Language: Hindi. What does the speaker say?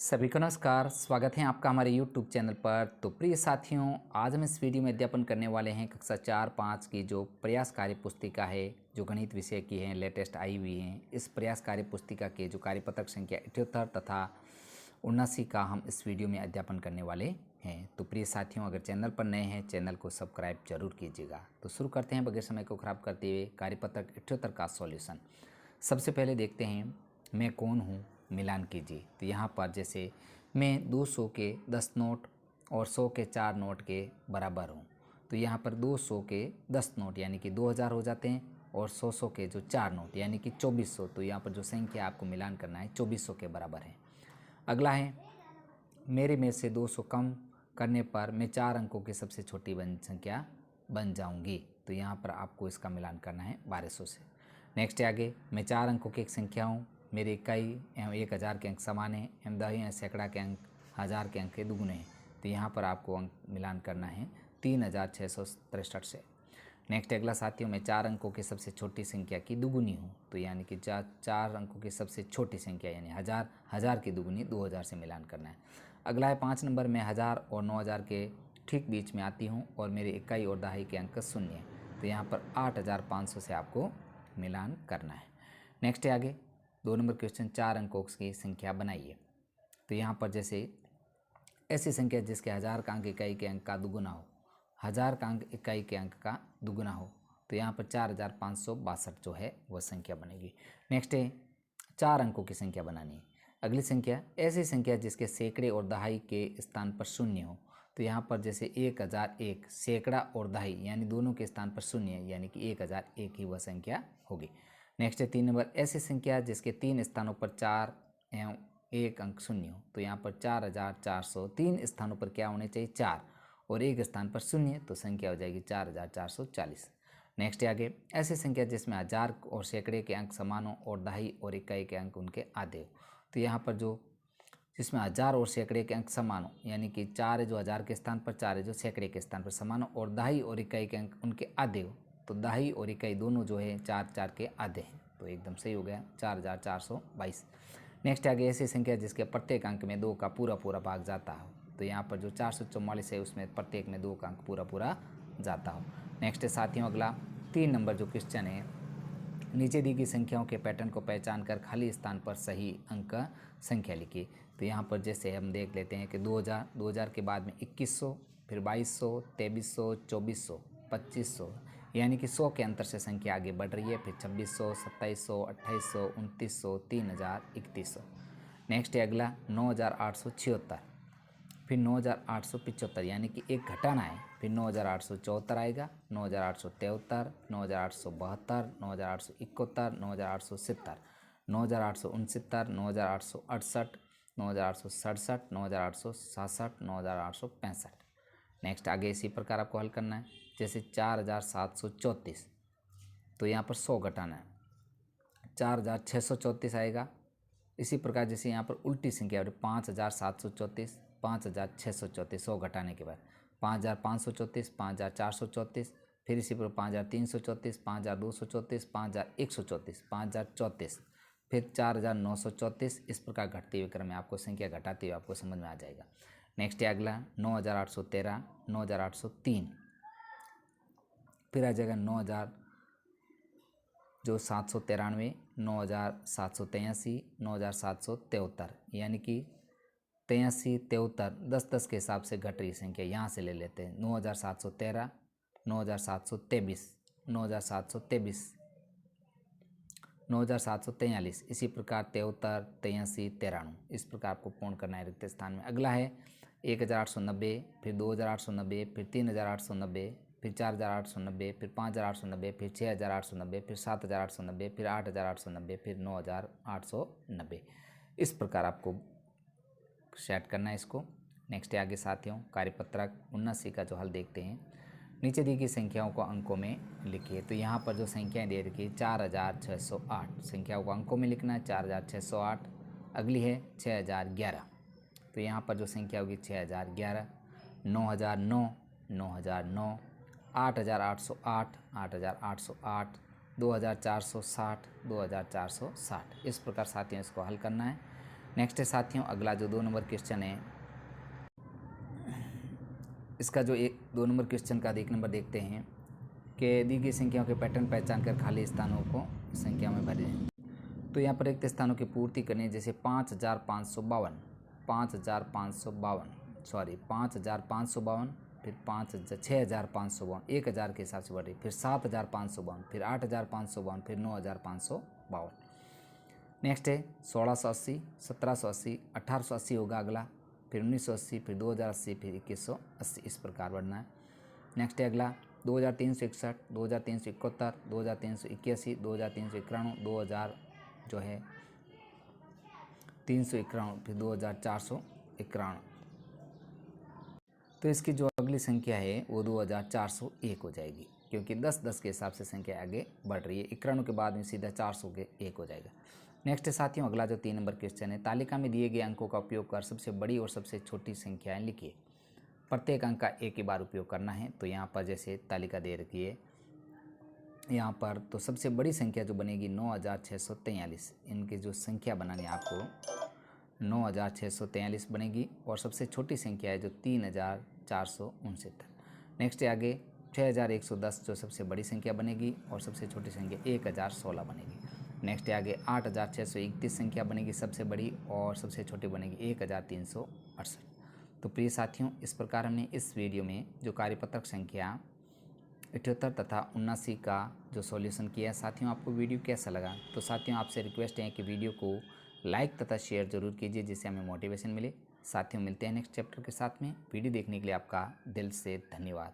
सभी को नमस्कार, स्वागत है आपका हमारे YouTube चैनल पर। तो प्रिय साथियों, आज हम इस वीडियो में अध्यापन करने वाले हैं कक्षा 4-5 की जो प्रयास कार्य पुस्तिका है, जो गणित विषय की है, लेटेस्ट आई हुई है। इस प्रयास कार्य पुस्तिका के जो कार्यपत्रक संख्या 78 तथा 79 का हम इस वीडियो में अध्यापन करने वाले हैं। तो प्रिय साथियों, अगर चैनल पर नए हैं, चैनल को सब्सक्राइब जरूर कीजिएगा। तो शुरू करते हैं बगैर समय को खराब करते हुए कार्यपत्रक 78 का सॉल्यूशन। सबसे पहले देखते हैं मैं कौन हूँ, मिलान कीजिए। तो यहाँ पर जैसे मैं 200 के 10 नोट और 100 के 4 नोट के बराबर हूँ, तो यहाँ पर 200 के 10 नोट यानी कि 2000 हो जाते हैं, और 100 के जो 4 नोट यानी कि 2400। तो यहाँ पर जो संख्या आपको मिलान करना है 2400 के बराबर है। अगला है मेरे में से 200 कम करने पर मैं 4 अंकों की सबसे छोटी संख्या बन जाऊंगी। तो यहाँ पर आपको इसका मिलान करना है 1200 से। नेक्स्ट है आगे, मैं 4 अंकों की एक संख्या हूँ, मेरे इकाई एवं 1000 के अंक समान हैं एवं दही या सैकड़ा के अंक 1000 के अंक के दुगुने हैं। तो यहाँ पर आपको अंक मिलान करना है 3663 से। नेक्स्ट अगला साथियों, मैं 4 अंकों की सबसे छोटी संख्या की दुगुनी हूँ। तो यानी कि 4 अंकों की सबसे छोटी संख्या यानी 1000 की दुगुनी 2000 से मिलान करना है। अगला है 5 नंबर, मैं 1000 और 9000 के ठीक बीच में आती हूँ और मेरे इकाई और दहाई के अंक 0 है। तो यहाँ पर 8500 से आपको मिलान करना है। नेक्स्ट है आगे 2 नंबर क्वेश्चन, 4 अंकों की संख्या बनाइए। तो यहाँ पर जैसे ऐसी संख्या जिसके 1000 का अंक इकाई के अंक का दुगुना हो, 1000 का अंक इकाई के अंक का दुगुना हो, तो यहाँ पर 4562 जो है वह संख्या बनेगी। नेक्स्ट है 4 अंकों की संख्या बनानी है। अगली संख्या ऐसी संख्या जिसके सैकड़े और दहाई के स्थान पर 0 हो। तो यहाँ पर जैसे 1001 सैकड़ा और दहाई यानी दोनों के स्थान पर 0 है, यानी कि 1001 ही वह संख्या होगी। नेक्स्ट है 3 नंबर, ऐसी संख्या जिसके 3 स्थानों पर 4 एवं 1 अंक 0 हो। तो यहाँ पर 4400, 3 स्थानों पर क्या होने चाहिए 4 और 1 स्थान पर 0, तो संख्या हो जाएगी 4440। नेक्स्ट है आगे, ऐसी संख्या जिसमें 1000 और सैकड़े के अंक समान हो और दहाई और इकाई के अंक उनके आधे हो। तो यहाँ पर जो जिसमें 1000 और सैकड़े के अंक समान हो, यानी कि 4 है जो 1000 के स्थान पर, 4 है जो सैकड़े के स्थान पर समान हो, और दहाई और इकाई के अंक उनके आधे हो। तो दहाई और इकाई दोनों जो है 4 के आधे हैं, तो एकदम सही हो गया 4422। नेक्स्ट आगे ऐसी संख्या जिसके प्रत्येक अंक में 2 का पूरा भाग जाता हो। तो यहाँ पर जो 444 है उसमें प्रत्येक में 2 का अंक पूरा जाता हो। नेक्स्ट है साथियों अगला 3 नंबर जो क्वेश्चन है, नीचे दी गई संख्याओं के पैटर्न को पहचान कर खाली स्थान पर सही अंक संख्या लिखिए। तो यहाँ पर जैसे हम देख लेते हैं कि 2000 के बाद में 2100, फिर 2200, 2300, 2400, 2500, यानी कि 100 के अंतर से संख्या आगे बढ़ रही है। फिर 2600, 2700, 2800, 2900, 3000, 3100। नेक्स्ट है अगला 9876, फिर 9875, यानी कि एक घटाना है। फिर 9874 आएगा, 9873, 9872, 9871, 9870, 9869, 9868, 9867, 9867, 9865। नेक्स्ट आगे इसी प्रकार आपको हल करना है। जैसे 4734, तो यहाँ पर 100 घटाना है, 4634 आएगा। इसी प्रकार जैसे यहाँ पर उल्टी संख्या 5734, 5634, 100 घटाने के बाद 5534, 5434, फिर इसी पर 5334, 5234, 5134, 5034, फिर 4934। इस प्रकार घटते हुए क्रम में आपको संख्या घटाते हुए आपको समझ में आ जाएगा। नेक्स्ट है अगला 9813, 9803, फिर आ जाएगा 9000 जो 793, 9783, 9773, यानी कि 83, 73, 10 के हिसाब से घट रही संख्या यहाँ से ले लेते हैं। 9713, 9723, 9723, 9743, इसी प्रकार 73, 83, 93। इस प्रकार आपको पूर्ण करना है रिक्त स्थान में। अगला है 1890, फिर 2890, फिर 3890, फिर 4890, फिर 5890, फिर 6890, फिर 7890, फिर 8890, फिर 9890। इस प्रकार आपको सेट करना है इसको। नेक्स्ट है आगे साथियों कार्यपत्रक 79 का जो हल देखते हैं। नीचे दी गई संख्याओं को अंकों में लिखिए। तो यहाँ पर जो संख्याएं दे रखी है 4608, संख्याओं को अंकों में लिखना है 4608। अगली है 6011, तो यहाँ पर जो संख्या होगी 6011, 9009, 9009, 8808, 8808, 2460, 2460। इस प्रकार साथियों इसको हल करना है। नेक्स्ट है साथियों अगला जो 2 नंबर क्वेश्चन है, इसका जो 2 नंबर क्वेश्चन का 1 नंबर देखते हैं कि दी गई संख्याओं के पैटर्न पहचान कर खाली स्थानों को संख्या में भरें। तो यहाँ पर रिक्त स्थानों की पूर्ति करनी है, जैसे 5552, 5552, फिर 6552, 1000 के हिसाब से बढ़ रही, फिर 7552, फिर 8552, फिर 9552। नेक्स्ट है 1680, 1780, 1880 होगा अगला, फिर 1980, फिर 2080, फिर 2180, इस प्रकार बढ़ना है। नेक्स्ट है अगला 2361, 2371, 2381, 2391, 2000 जो है 391, फिर 2491। तो इसकी जो अगली संख्या है वो 2401 हो जाएगी, क्योंकि 10-10 के हिसाब से संख्या आगे बढ़ रही है। 91 के बाद में सीधा 400 के 1 हो जाएगा। नेक्स्ट है साथियों अगला जो 3 नंबर क्वेश्चन है, तालिका में दिए गए अंकों का उपयोग कर सबसे बड़ी और सबसे छोटी संख्याएं लिखिए। प्रत्येक अंक का एक ही बार उपयोग करना है। तो यहाँ पर जैसे तालिका दे रखी है यहाँ पर, तो सबसे बड़ी संख्या जो बनेगी 9643, इनकी जो संख्या बनानी है आपको 9643 बनेगी, और सबसे छोटी संख्या है जो 3469। नेक्स्ट है आगे 6110 जो सबसे बड़ी संख्या बनेगी, और सबसे छोटी संख्या 1016 बनेगी। नेक्स्ट है आगे 8631 संख्या बनेगी सबसे बड़ी, और सबसे छोटी बनेगी 1368। तो प्रिय साथियों, इस प्रकार हमने इस वीडियो में जो कार्यपत्रक संख्या 78 तथा 79 का जो सॉल्यूशन किया है। साथियों आपको वीडियो कैसा लगा? तो साथियों आपसे रिक्वेस्ट है कि वीडियो को लाइक तथा शेयर जरूर कीजिए, जिससे हमें मोटिवेशन मिले। साथियों मिलते हैं नेक्स्ट चैप्टर के साथ में। वीडियो देखने के लिए आपका दिल से धन्यवाद।